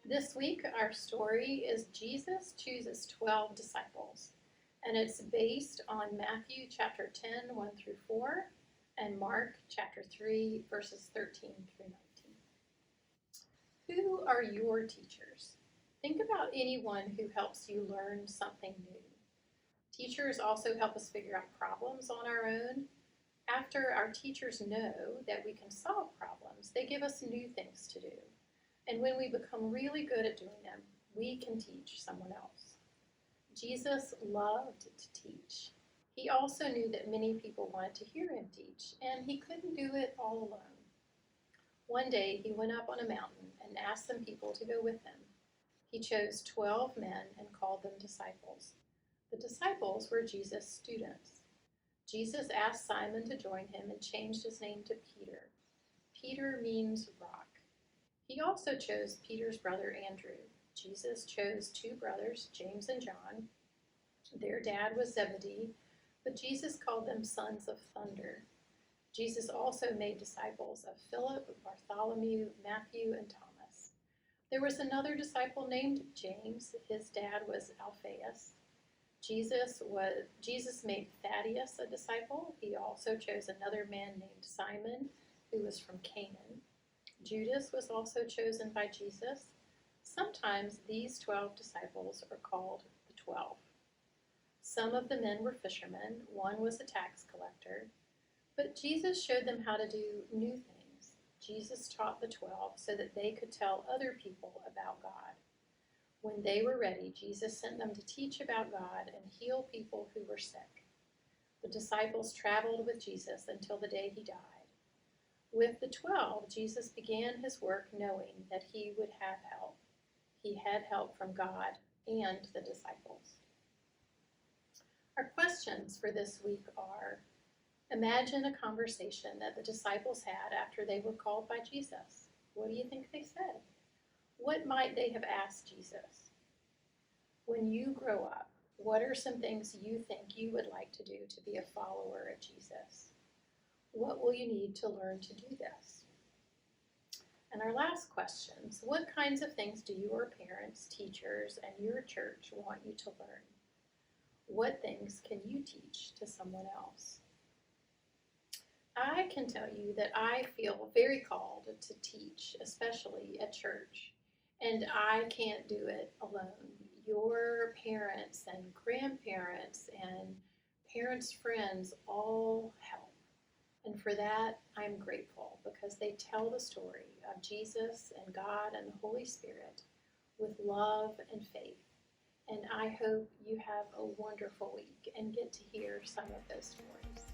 This week, our story is Jesus chooses 12 disciples, and it's based on Matthew chapter 10, 1 through 4, and Mark chapter 3, verses 13 through 19. Who are your teachers? Think about anyone who helps you learn something new. Teachers also help us figure out problems on our own. After our teachers know that we can solve problems, they give us new things to do. And when we become really good at doing them, we can teach someone else. Jesus loved to teach. He also knew that many people wanted to hear him teach, and he couldn't do it all alone. One day he went up on a mountain and asked some people to go with him. He chose 12 men and called them disciples. The disciples were Jesus' students. Jesus asked Simon to join him and changed his name to Peter. Peter means rock. He also chose Peter's brother Andrew. Jesus chose two brothers, James and John. Their dad was Zebedee, but Jesus called them sons of thunder. Jesus also made disciples of Philip, Bartholomew, Matthew, and Thomas. There was another disciple named James. His dad was Alphaeus. Jesus made Thaddeus a disciple. He also chose another man named Simon, who was from Canaan. Judas was also chosen by Jesus. Sometimes these 12 disciples are called the 12. Some of the men were fishermen. One was a tax collector. But Jesus showed them how to do new things. Jesus taught the 12 so that they could tell other people about God. When they were ready, Jesus sent them to teach about God and heal people who were sick. The disciples traveled with Jesus until the day he died. With the 12, Jesus began his work knowing that he would have help. He had help from God and the disciples. Our questions for this week are: imagine a conversation that the disciples had after they were called by Jesus. What do you think they said? What might they have asked Jesus? When you grow up, what are some things you think you would like to do to be a follower of Jesus? What will you need to learn to do this? And our last questions: what kinds of things do your parents, teachers, and your church want you to learn? What things can you teach to someone else? I can tell you that I feel very called to teach, especially at church, and I can't do it alone. Your parents and grandparents and parents' friends all help. And for that, I'm grateful because they tell the story of Jesus and God and the Holy Spirit with love and faith. And I hope you have a wonderful week and get to hear some of those stories.